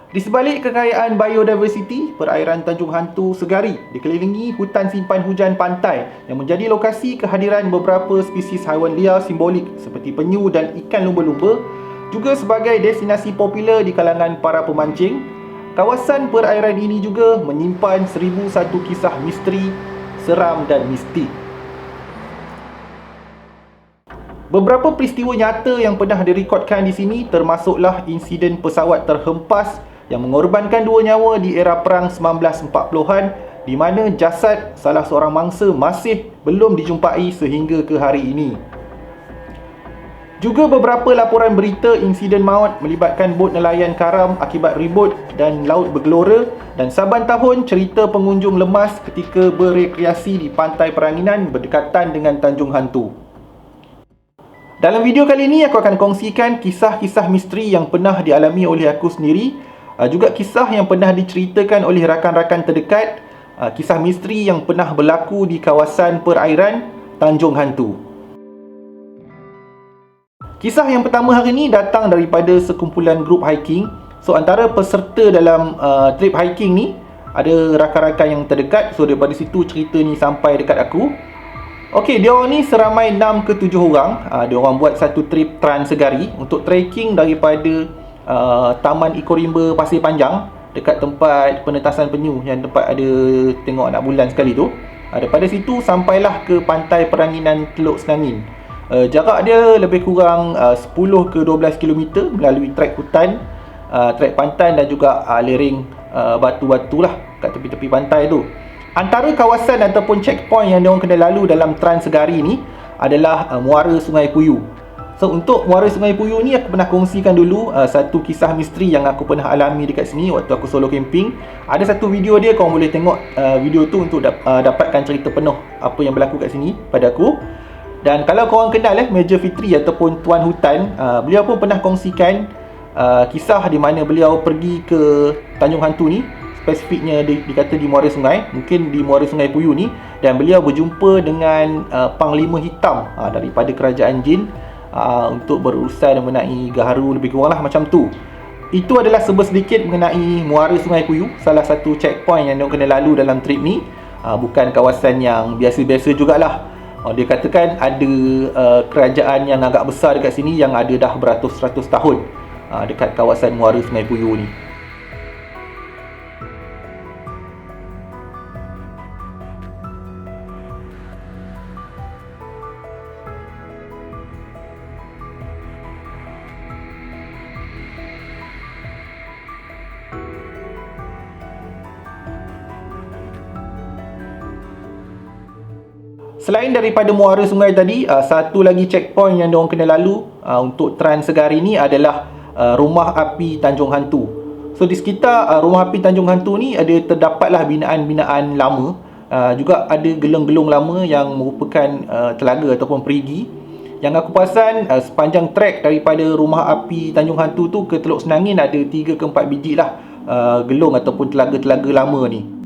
Di sebalik kekayaan biodiversiti, perairan Tanjung Hantu Segari dikelilingi hutan simpan hujan pantai yang menjadi lokasi kehadiran beberapa spesies haiwan liar simbolik seperti penyu dan ikan lumba-lumba, juga sebagai destinasi popular di kalangan para pemancing. Kawasan perairan ini juga menyimpan 1001 kisah misteri, seram dan mistik. Beberapa peristiwa nyata yang pernah direkodkan di sini termasuklah insiden pesawat terhempas yang mengorbankan 2 nyawa di era perang 1940-an, di mana jasad salah seorang mangsa masih belum dijumpai sehingga ke hari ini. Juga beberapa laporan berita insiden maut melibatkan bot nelayan karam akibat ribut dan laut bergelora, dan saban tahun cerita pengunjung lemas ketika berekreasi di pantai Peranginan berdekatan dengan Tanjung Hantu. Dalam video kali ini aku akan kongsikan kisah-kisah misteri yang pernah dialami oleh aku sendiri, juga kisah yang pernah diceritakan oleh rakan-rakan terdekat, kisah misteri yang pernah berlaku di kawasan perairan Tanjung Hantu. Kisah yang pertama hari ini datang daripada sekumpulan grup hiking. So antara peserta dalam trip hiking ni ada rakan-rakan yang terdekat. So daripada situ cerita ni sampai dekat aku. Okey, dia orang ni seramai 6 ke 7 orang. Dia orang buat satu trip Trans Segari untuk trekking daripada Taman Ekorimba Pasir Panjang dekat tempat penetasan penyu yang tempat ada tengok anak bulan sekali tu. Daripada situ sampailah ke pantai Peranginan Teluk Senangin. Jarak dia lebih kurang 10 ke 12 km melalui trek hutan, trek pantai dan juga lereng batu-batu lah kat tepi-tepi pantai tu. Antara kawasan ataupun checkpoint yang diorang kena lalu dalam Trans Segari ni adalah Muara Sungai Puyu. So untuk Muara Sungai Puyu ni aku pernah kongsikan dulu satu kisah misteri yang aku pernah alami dekat sini waktu aku solo camping. Ada satu video dia, korang boleh tengok video tu untuk dapatkan cerita penuh apa yang berlaku kat sini pada aku. Dan kalau korang kenal Major Fitri ataupun Tuan Hutan, beliau pun pernah kongsikan kisah di mana beliau pergi ke Tanjung Hantu ni, spesifiknya dikata di Muara Sungai, mungkin di Muara Sungai Puyu ni, dan beliau berjumpa dengan Panglima Hitam daripada Kerajaan Jin untuk berurusan mengenai gaharu, lebih kurang lah macam tu. Itu adalah sedikit mengenai Muara Sungai Puyu, salah satu checkpoint yang diorang kena lalu dalam trip ni. Bukan kawasan yang biasa-biasa jugalah. Dia katakan ada kerajaan yang agak besar dekat sini yang ada dah beratus-ratus tahun dekat kawasan Muara Sungai Puyu ni. Selain daripada Muara Sungai tadi, satu lagi checkpoint yang diorang kena lalu untuk Trans Segari ni adalah Rumah Api Tanjung Hantu. So di sekitar Rumah Api Tanjung Hantu ni ada terdapatlah binaan-binaan lama, juga ada gelung-gelung lama yang merupakan telaga ataupun perigi. Yang aku perasan sepanjang trek daripada Rumah Api Tanjung Hantu tu ke Teluk Senangin ada 3 ke 4 biji lah gelung ataupun telaga-telaga lama ni.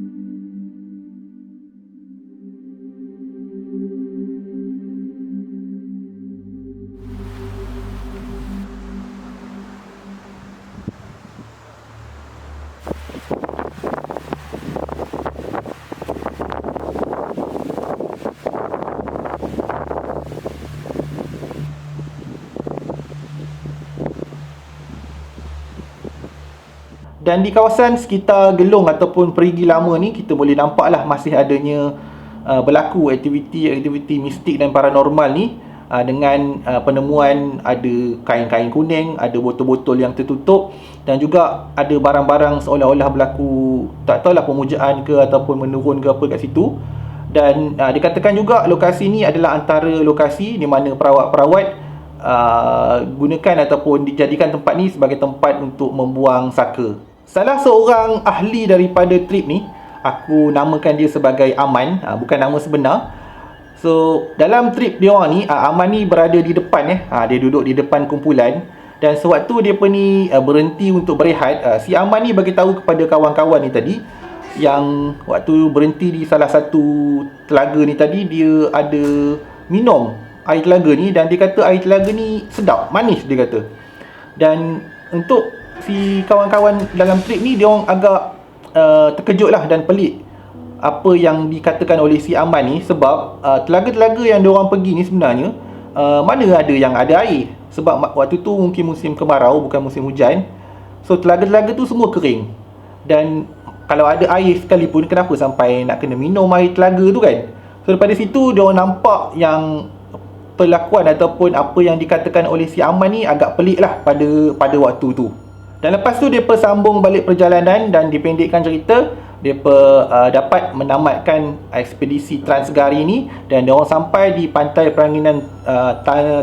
Dan di kawasan sekitar gelung ataupun perigi lama ni, kita boleh nampaklah masih adanya berlaku aktiviti mistik dan paranormal ni, dengan penemuan ada kain-kain kuning, ada botol-botol yang tertutup, dan juga ada barang-barang seolah-olah berlaku, tak tahulah pemujaan ke ataupun menurun ke apa kat situ. Dan dikatakan juga lokasi ni adalah antara lokasi di mana perawat-perawat gunakan ataupun dijadikan tempat ni sebagai tempat untuk membuang saka. Salah seorang ahli daripada trip ni, aku namakan dia sebagai Aman, bukan nama sebenar. So dalam trip dia orang ni, Aman ni berada di depan dia duduk di depan kumpulan. Dan sewaktu dia ni berhenti untuk berehat, si Aman ni bagi tahu kepada kawan-kawan ni tadi, yang waktu berhenti di salah satu telaga ni tadi, dia ada minum air telaga ni, dan dia kata air telaga ni sedap, manis dia kata. Dan untuk si kawan-kawan dalam trip ni, dia orang agak terkejut lah dan pelik apa yang dikatakan oleh si Aman ni. Sebab telaga-telaga yang dia orang pergi ni sebenarnya mana ada yang ada air. Sebab waktu tu mungkin musim kemarau, bukan musim hujan. So telaga-telaga tu semua kering. Dan kalau ada air sekalipun, kenapa sampai nak kena minum air telaga tu kan? So daripada situ dia orang nampak yang perlakuan ataupun apa yang dikatakan oleh si Aman ni agak pelik lah pada waktu tu. Dan lepas tu mereka sambung balik perjalanan dan dipendekkan cerita, mereka dapat menamatkan ekspedisi Transgari ni dan dia orang sampai di pantai peranginan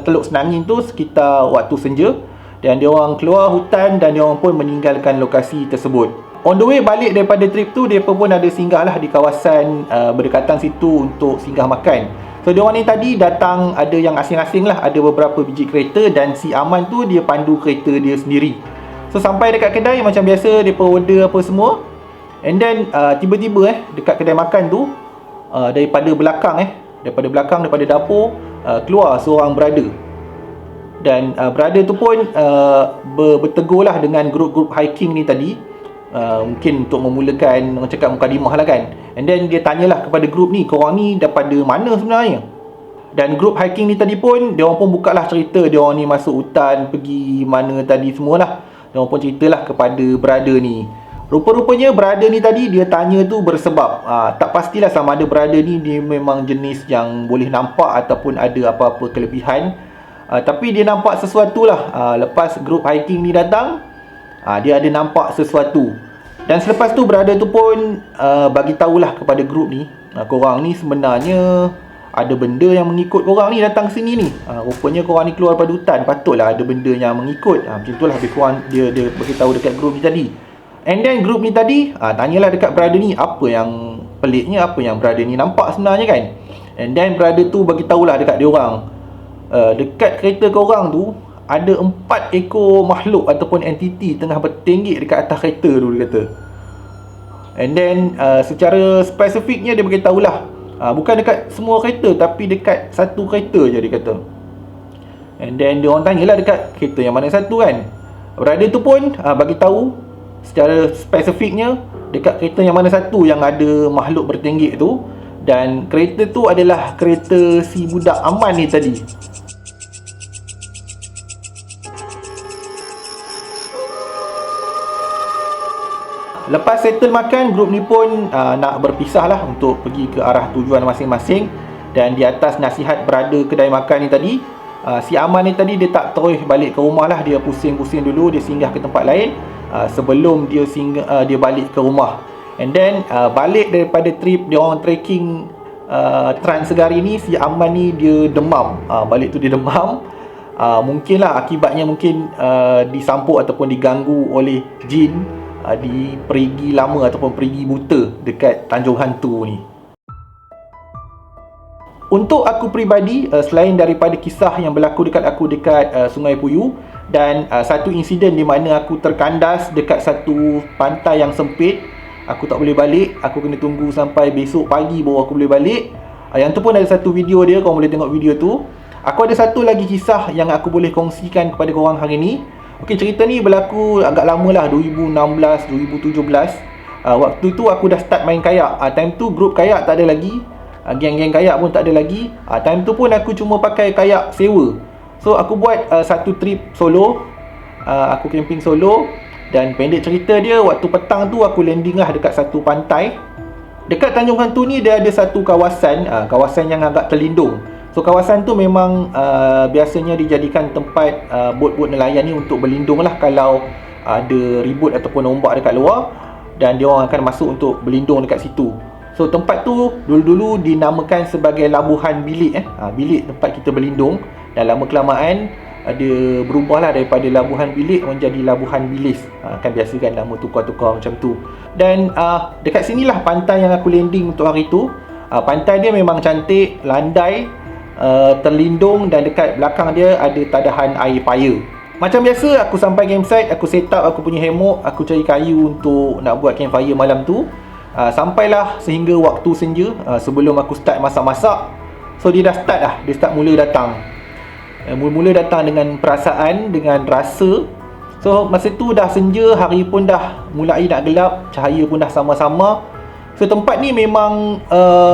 Teluk Senangin tu sekitar waktu senja, dan dia orang keluar hutan dan dia orang pun meninggalkan lokasi tersebut. On the way balik daripada trip tu, mereka pun ada singgah lah di kawasan berdekatan situ untuk singgah makan. So diorang ni tadi datang, ada yang asing-asing lah, ada beberapa biji kereta, dan si Aman tu dia pandu kereta dia sendiri. So sampai dekat kedai macam biasa, mereka order apa semua. And then tiba-tiba dekat kedai makan tu, daripada belakang daripada dapur keluar seorang brother. Dan brother tu pun bertegur lah dengan grup-grup hiking ni tadi. Mungkin untuk memulakan, orang cakap mukadimah lah kan. And then dia tanyalah kepada grup ni, korang ni daripada mana sebenarnya? Dan grup hiking ni tadi pun, dia orang pun buka lah cerita, dia orang ni masuk hutan, pergi mana tadi semualah. Dia orang pun ceritalah kepada brother ni. Rupa-rupanya brother ni tadi dia tanya tu bersebab tak pastilah sama ada brother ni dia memang jenis yang boleh nampak ataupun ada apa-apa kelebihan. Tapi dia nampak sesuatu lah. Lepas grup hiking ni datang, dia ada nampak sesuatu. Dan selepas tu brother tu pun bagi tahulah kepada grup ni, korang ni sebenarnya ada benda yang mengikut korang ni datang sini ni. Rupanya korang ni keluar daripada hutan, patutlah ada benda yang mengikut. Macam itulah lebih kurang dia beritahu dekat grup ni tadi. And then grup ni tadi tanyalah dekat brother ni, apa yang peliknya, apa yang brother ni nampak sebenarnya kan. And then brother tu bagi tahulah dekat dia orang, dekat kereta korang tu ada 4 ekor makhluk ataupun entiti tengah bertinggik dekat atas kereta tu, dia kata. And then secara spesifiknya dia beritahulah, bukan dekat semua kereta tapi dekat satu kereta je, dia kata. And then dia orang tanyalah dekat kereta yang mana satu kan. Brother tu pun bagi tahu secara spesifiknya dekat kereta yang mana satu yang ada makhluk bertinggik tu. Dan kereta tu adalah kereta si budak Aman ni tadi. Lepas settle makan, grup ni pun nak berpisah lah untuk pergi ke arah tujuan masing-masing. Dan di atas nasihat brother kedai makan ni tadi, si Aman ni tadi dia tak terus balik ke rumah lah. Dia pusing-pusing dulu, dia singgah ke tempat lain sebelum dia balik ke rumah. And then balik daripada trip dia orang trekking Transgari ni, si Aman ni dia demam. Balik tu dia demam. Mungkinlah akibatnya mungkin disampuk ataupun diganggu oleh jin di perigi lama ataupun perigi buta dekat Tanjung Hantu ni. Untuk aku peribadi, selain daripada kisah yang berlaku dekat Sungai Puyu dan satu insiden di mana aku terkandas dekat satu pantai yang sempit, aku tak boleh balik, aku kena tunggu sampai besok pagi baru aku boleh balik. Yang tu pun ada satu video dia, korang boleh tengok video tu. Aku ada satu lagi kisah yang aku boleh kongsikan kepada korang hari ni. Okey, cerita ni berlaku agak lama lah, 2016, 2017. Waktu tu aku dah start main kayak. Time tu grup kayak tak ada lagi, geng-geng kayak pun tak ada lagi. Time tu pun aku cuma pakai kayak sewa. So aku buat satu trip solo. Aku camping solo. Dan pendek cerita dia, waktu petang tu aku landing lah dekat satu pantai. Dekat Tanjung Hantu ni dia ada satu kawasan yang agak terlindung. So kawasan tu memang biasanya dijadikan tempat bot-bot nelayan ni untuk berlindung lah kalau ada ribut ataupun ombak dekat luar. Dan dia orang akan masuk untuk berlindung dekat situ. So tempat tu dulu-dulu dinamakan sebagai Labuhan Bilik. Bilik tempat kita berlindung. Dan lama kelamaan dia berubah lah daripada Labuhan Bilik menjadi Labuhan Bilis. Kan biasa kan nama tukar-tukar macam tu. Dan dekat sinilah pantai yang aku landing untuk hari tu. Pantai dia memang cantik, landai, terlindung, dan dekat belakang dia ada tadahan air paya. Macam biasa aku sampai campsite, aku set up aku punya hammock, aku cari kayu untuk nak buat campfire malam tu. Sampailah sehingga waktu senja, sebelum aku start masak-masak. So dia dah start dia start mula datang. Mula-mula datang dengan perasaan, dengan rasa So masa tu dah senja, hari pun dah mulai nak gelap, cahaya pun dah sama-sama. So tempat ni memang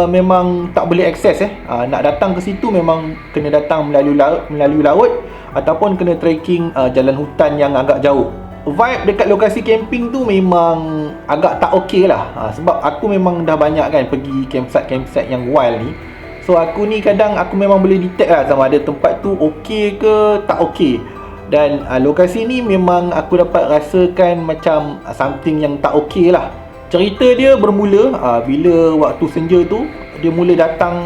memang tak boleh akses nak datang ke situ memang kena datang melalui laut ataupun kena trekking jalan hutan yang agak jauh. Vibe dekat lokasi camping tu memang agak tak okey lah, sebab aku memang dah banyak kan pergi campsite yang wild ni. So aku ni kadang aku memang boleh detect lah sama ada tempat tu okey ke tak okey. Dan lokasi ni memang aku dapat rasakan macam something yang tak okey lah. Cerita dia bermula bila waktu senja tu dia mula datang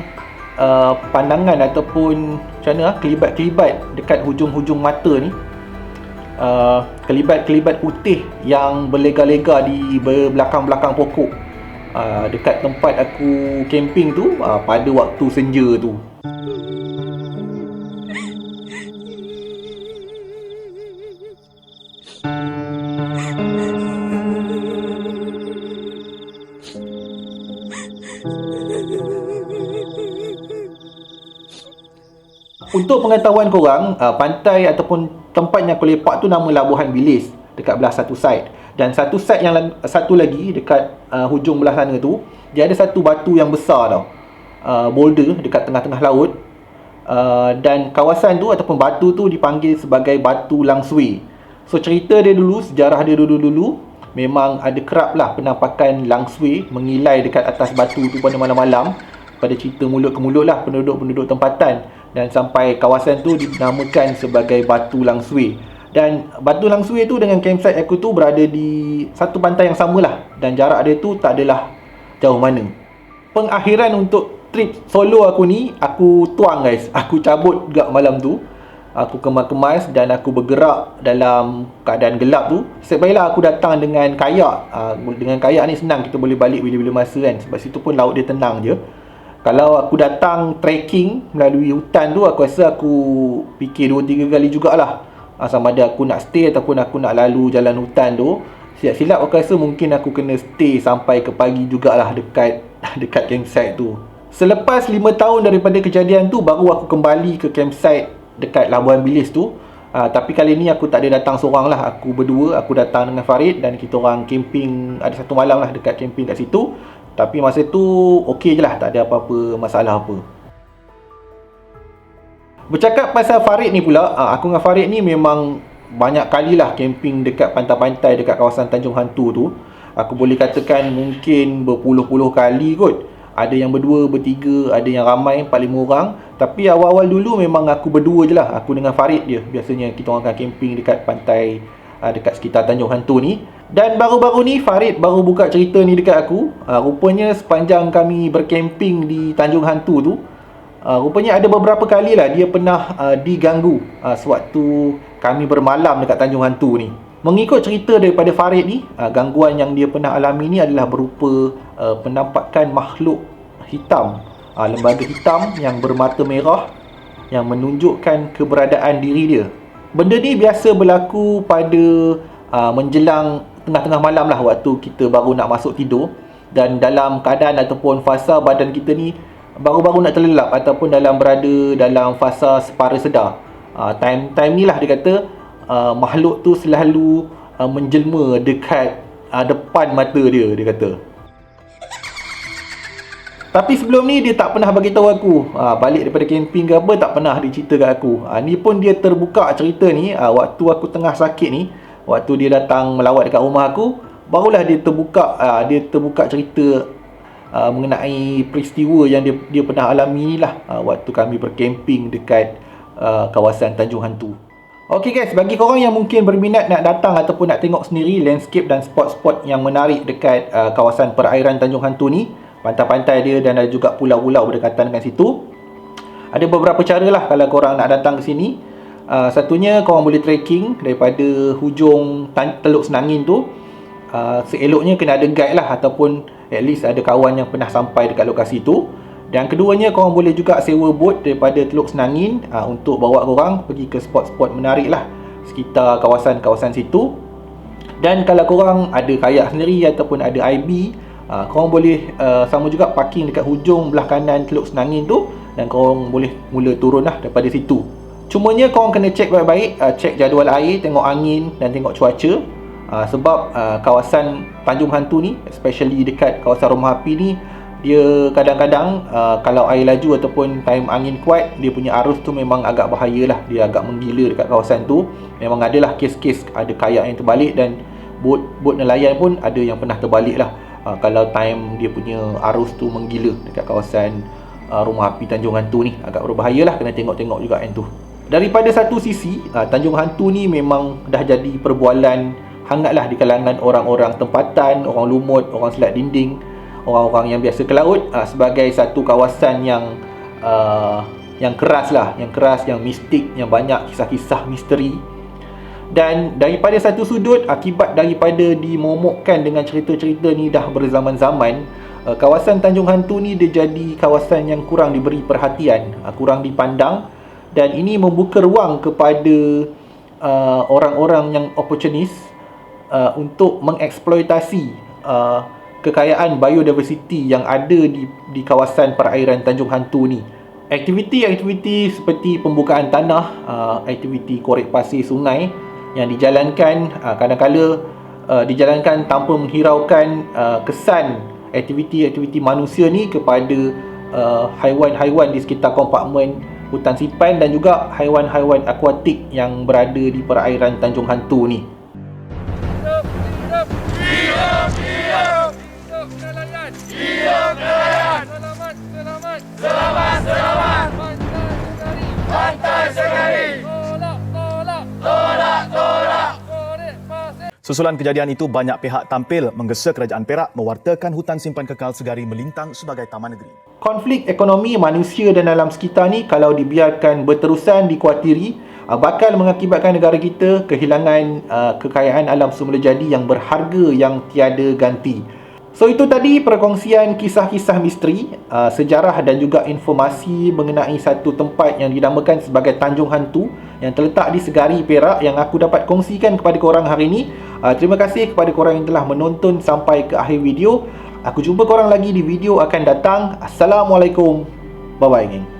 pandangan ataupun macam mana kelibat-kelibat dekat hujung-hujung mata ni. Kelibat-kelibat putih yang berlega-lega di belakang-belakang pokok dekat tempat aku camping tu pada waktu senja tu. Untuk pengetahuan korang, pantai ataupun tempat yang aku lepak tu nama Labuhan Bilis dekat belah satu side. Dan satu side yang satu lagi dekat hujung belah sana tu, dia ada satu batu yang besar tau, boulder dekat tengah-tengah laut. Dan kawasan tu ataupun batu tu dipanggil sebagai Batu Langsui. So cerita dia dulu, sejarah dia dulu memang ada kerap lah penampakan langsui mengilai dekat atas batu tu pada malam-malam. Pada cerita mulut ke mulut lah penduduk-penduduk tempatan. Dan sampai kawasan tu dinamakan sebagai Batu Langsui. Dan Batu Langsui tu dengan campsite aku tu berada di satu pantai yang samalah. Dan jarak dia tu tak adalah jauh mana. Pengakhiran untuk trip solo aku ni, aku tuang guys. Aku cabut juga malam tu. Aku kemas-kemas dan aku bergerak dalam keadaan gelap tu. Sebaiklah aku datang dengan kayak. Dengan kayak ni senang, kita boleh balik bila-bila masa kan. Sebab situ pun laut dia tenang je. Kalau aku datang trekking melalui hutan tu, aku rasa aku fikir 2-3 kali jugalah sama ada aku nak stay ataupun aku nak lalu jalan hutan tu. Silap-silap aku rasa mungkin aku kena stay sampai ke pagi jugalah dekat campsite tu. Selepas 5 tahun daripada kejadian tu, baru aku kembali ke campsite dekat Labuan Bilis tu. Tapi kali ni aku tak ada datang seorang lah. Aku berdua, aku datang dengan Farid dan kita orang camping, ada satu malam lah dekat camping kat situ. Tapi masa tu okey je lah, tak ada apa-apa masalah apa. Bercakap pasal Farid ni pula, aku dengan Farid ni memang banyak kali lah camping dekat pantai-pantai dekat kawasan Tanjung Hantu tu. Aku boleh katakan mungkin berpuluh-puluh kali kot. Ada yang berdua, bertiga, ada yang ramai 4-5 orang. Tapi awal-awal dulu memang aku berdua je lah, aku dengan Farid je. Biasanya kita orang akan camping dekat pantai dekat sekitar Tanjung Hantu ni. Dan baru-baru ni Farid baru buka cerita ni dekat aku. Rupanya sepanjang kami bercamping di Tanjung Hantu tu, rupanya ada beberapa kali lah dia pernah diganggu sewaktu kami bermalam dekat Tanjung Hantu ni. Mengikut cerita daripada Farid ni, gangguan yang dia pernah alami ni adalah berupa penampakan makhluk hitam, lembaga hitam yang bermata merah yang menunjukkan keberadaan diri dia. Benda ni biasa berlaku pada menjelang tengah-tengah malam lah, waktu kita baru nak masuk tidur dan dalam keadaan ataupun fasa badan kita ni baru-baru nak terlelap ataupun berada dalam fasa separa sedar. Time ni lah dia kata makhluk tu selalu menjelma dekat depan mata dia kata. Tapi sebelum ni dia tak pernah bagi tahu aku. Balik daripada camping ke apa, tak pernah dia cerita kat aku. Ni pun dia terbuka cerita ni waktu aku tengah sakit ni. Waktu dia datang melawat dekat rumah aku, barulah dia terbuka cerita mengenai peristiwa yang dia pernah alami ni lah waktu kami bercamping dekat kawasan Tanjung Hantu. Okey guys, bagi korang yang mungkin berminat nak datang ataupun nak tengok sendiri landscape dan spot-spot yang menarik dekat kawasan perairan Tanjung Hantu ni, pantai-pantai dia dan ada juga pulau-pulau berdekatan dengan situ, ada beberapa cara lah kalau korang nak datang ke sini. Satunya korang boleh trekking daripada hujung Teluk Senangin tu. Seeloknya kena ada guide lah ataupun at least ada kawan yang pernah sampai dekat lokasi tu. Dan keduanya korang boleh juga sewa boat daripada Teluk Senangin untuk bawa korang pergi ke spot-spot menarik lah sekitar kawasan-kawasan situ. Dan kalau korang ada kayak sendiri ataupun ada IB, korang boleh sama juga parking dekat hujung belah kanan Teluk Senangin tu dan korang boleh mula turun lah daripada situ. Cumanya korang kena cek baik-baik, cek jadual air, tengok angin dan tengok cuaca. Sebab kawasan Tanjung Hantu ni, especially dekat kawasan rumah api ni, dia kadang-kadang kalau air laju ataupun time angin kuat, dia punya arus tu memang agak bahayalah. Dia agak menggila dekat kawasan tu. Memang adalah kes-kes ada kayak yang terbalik dan bot nelayan pun ada yang pernah terbalik lah. Kalau time dia punya arus tu menggila dekat kawasan rumah api Tanjung Hantu ni, agak berbahaya lah, kena tengok-tengok juga yang tu. Daripada satu sisi, Tanjung Hantu ni memang dah jadi perbualan hangatlah di kalangan orang-orang tempatan, orang lumut, orang selat dinding, orang-orang yang biasa ke laut, sebagai satu kawasan yang keras lah, yang mistik, yang banyak kisah-kisah misteri. Dan daripada satu sudut, akibat daripada dimomokkan dengan cerita-cerita ni dah berzaman-zaman, kawasan Tanjung Hantu ni dia jadi kawasan yang kurang diberi perhatian, kurang dipandang, dan ini membuka ruang kepada orang-orang yang opportunis untuk mengeksploitasi kekayaan biodiversity yang ada di kawasan perairan Tanjung Hantu ni. Aktiviti-aktiviti seperti pembukaan tanah, aktiviti korek pasir sungai yang dijalankan kadang-kala dijalankan tanpa menghiraukan kesan aktiviti-aktiviti manusia ni kepada haiwan-haiwan di sekitar kompartmen hutan simpan dan juga haiwan-haiwan akuatik yang berada di perairan Tanjung Hantu ni. Hidup nelayan! Selamat! Pantai Segari! Tolak! Susulan kejadian itu, banyak pihak tampil menggesa kerajaan Perak mewartakan hutan simpan kekal Segari melintang sebagai taman negeri. Konflik ekonomi manusia dan alam sekitar ni kalau dibiarkan berterusan dikuatiri, bakal mengakibatkan negara kita kehilangan kekayaan alam semula jadi yang berharga yang tiada ganti. So itu tadi perkongsian kisah-kisah misteri, sejarah dan juga informasi mengenai satu tempat yang dinamakan sebagai Tanjung Hantu yang terletak di Segari, Perak, yang aku dapat kongsikan kepada korang hari ini. Terima kasih kepada korang yang telah menonton sampai ke akhir video. Aku jumpa korang lagi di video akan datang. Assalamualaikum. Bye-bye, geng.